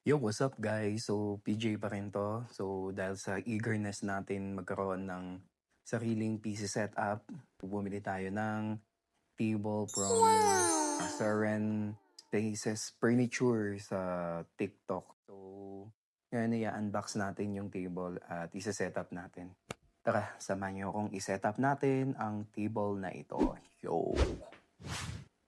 Yo, what's up guys? So, PJ pa rin 'to. So, dahil sa eagerness natin magkaroon ng sariling PC setup, bumili tayo ng table from Seren Spaces Furniture sa TikTok. So, ngayon i-unbox natin yung table at isa-setup natin. Tara, samahan niyo akong i-setup natin ang table na ito. Yo!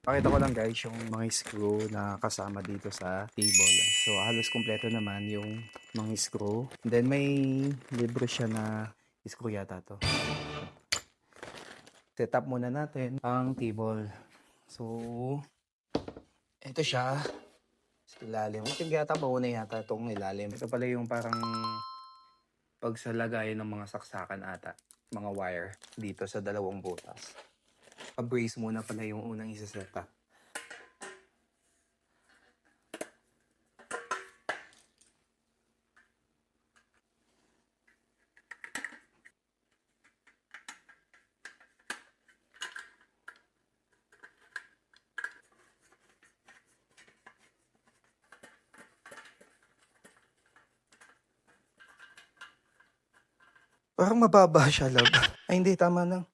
Pakita ko lang guys yung mga screw na kasama dito sa table. So halos kumpleto naman yung mga screw. And then may libre siya na screw yata to. Set up muna natin ang table. So ito siya. Sa ilalim. I think yata mauna yata itong ilalim. Ito pala yung parang pagsalagayan ng mga saksakan ata. Mga wire dito sa dalawang butas. Pa-brace muna pala yung unang isa-set up. Parang mababa siya, love. Ay, hindi. Tama lang.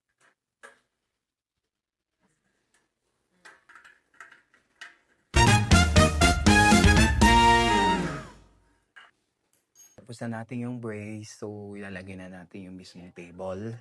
Tapos na natin yung brace. So, ilalagay na natin yung mismong table.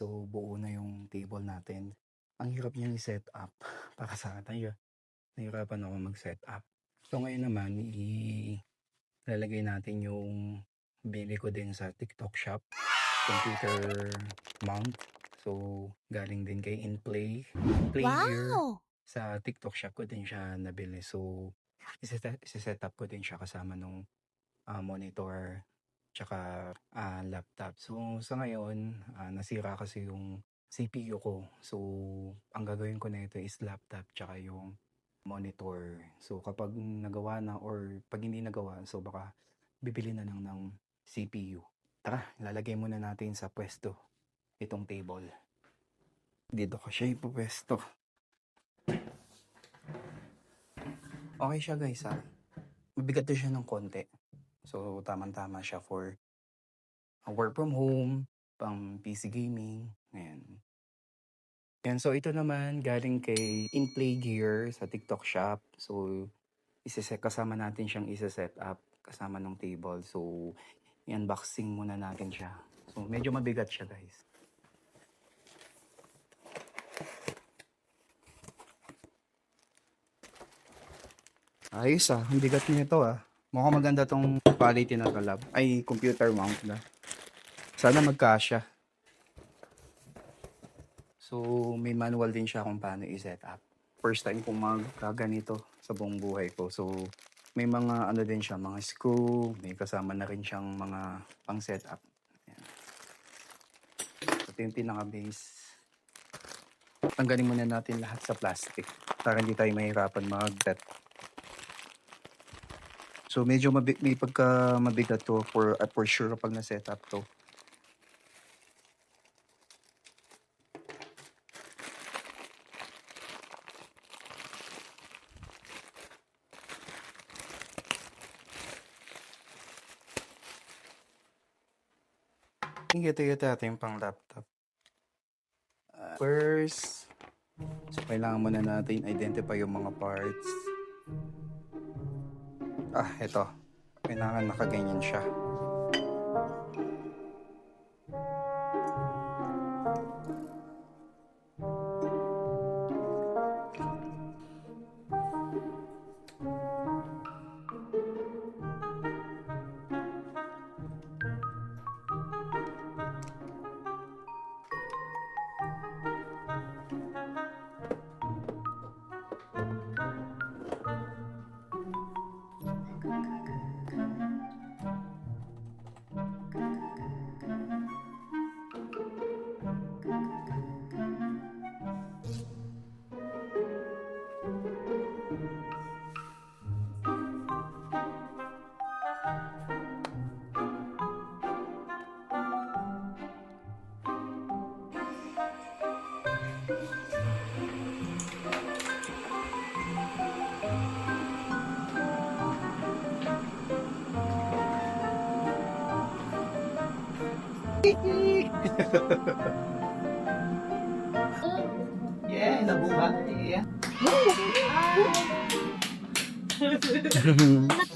So, buo na yung table natin. Ang hirap niyang i-set up. Para sa akin, nahirapan ako mag-set up. So, ngayon naman, ilalagay natin yung bili ko din sa TikTok shop. Computer mount. So, galing din kay InPlay. Play Gear. Wow! Sa TikTok shop ko din siya nabili. So, isa-set up ko din siya kasama nung monitor tsaka laptop. So, sa ngayon, nasira kasi yung CPU ko. So, ang gagawin ko na ito is laptop tsaka yung monitor. So, kapag nagawa na or pag hindi nagawa, so baka bibili na lang ng CPU. Tara, lalagay muna natin sa pwesto itong table. Dito ko siya ipupwesto. Okay siya guys ha. Mabigat to siya ng konti. So, tamang-tama siya for work from home, pang PC gaming. Ayan. Yan, so ito naman galing kay InPlay Gear sa TikTok shop. So, kasama natin siyang isa-set up kasama ng table. So, i-unboxing muna natin siya. So, medyo mabigat siya guys. Ayos ang bigat nito Mukhang maganda tong quality na kalab. Ay, computer mount na. Sana magkasya. So, may manual din siya kung paano i-set up. First time kong magkaganito sa buong buhay ko. So, may mga ano din siya, mga screw, may kasama na rin siyang mga pang setup. Ayan. Ito yung pinaka-base. Tanggalin muna natin lahat sa plastic para hindi tayo mahirapan mag-set. So, medyo may pagka mabigat to for sure kapag na-set up to. Ito natin yung pang laptop. First, so kailangan muna natin identify yung mga parts. Ito. Kailangan nakaganyan siya. Yeah, nabuhay.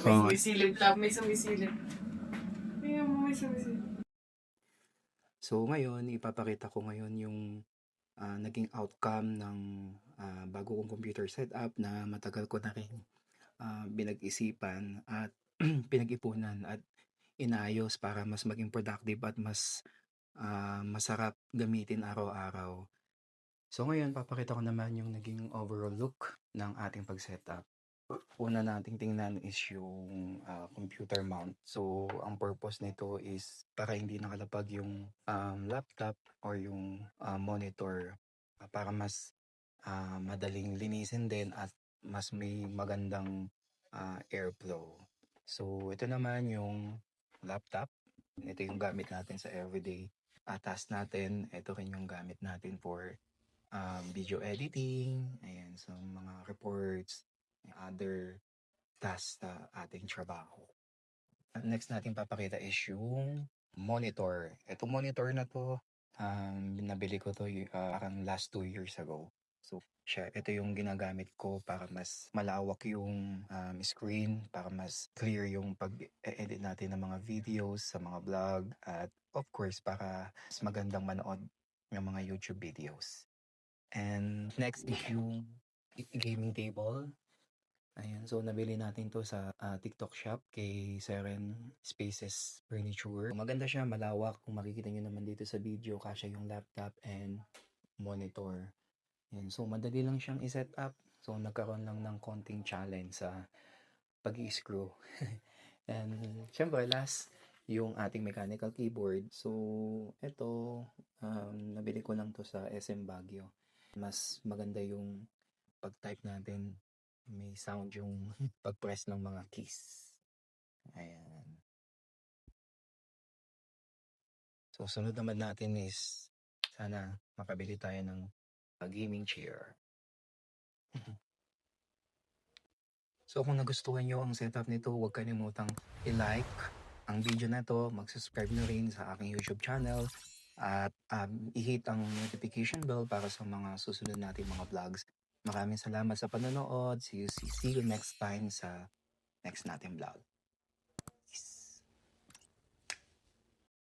Oh, May silip lang, may sumisilip. Ayun, may sumisilip. so ngayon, ipapakita ko ngayon yung naging outcome ng bago kong computer setup na matagal ko na rin pinag-isipan at pinag-ipunan at inayos para mas maging productive at mas masarap gamitin araw-araw. So ngayon, papakita ko naman yung naging overall look ng ating pag-setup. Una nating tingnan is yung computer mount. So, ang purpose nito is para hindi nakalapag yung laptop or yung monitor para mas madaling linisin din at mas may magandang airflow. So, ito naman yung laptop. Ito yung gamit natin sa everyday task natin. Ito rin yung gamit natin for video editing, ayan, so mga reports, other tasks sa ating trabaho. Next natin papakita is yung monitor. Itong monitor na to, nabili ko to parang last 2 years ago. So, ito yung ginagamit ko para mas malawak yung screen, para mas clear yung pag-edit natin ng mga videos sa mga vlog, at of course, para mas magandang manood ng mga YouTube videos. And next is yung gaming table. Ayan, so nabili natin to sa TikTok shop kay Seren Spaces Furniture. Maganda siya, malawak. Kung makikita nyo naman dito sa video, kasya yung laptop and monitor. Ayan, so madali lang siyang i-set up. So nagkaroon lang ng konting challenge sa pag-i-screw. And syempre last, yung ating mechanical keyboard. So ito, nabili ko lang to sa SM Baguio. Mas maganda yung pag-type natin, may sound yung pag-press ng mga keys. Ayan. So, sunod naman natin is sana makabili tayo ng gaming chair. So, kung nagustuhan nyo ang setup nito, huwag kalimutang i-like ang video na to, mag-subscribe na rin sa aking YouTube channel, at i-hit ang notification bell para sa mga susunod nating mga vlogs. Maraming salamat sa panonood. See you next time sa next nating vlog.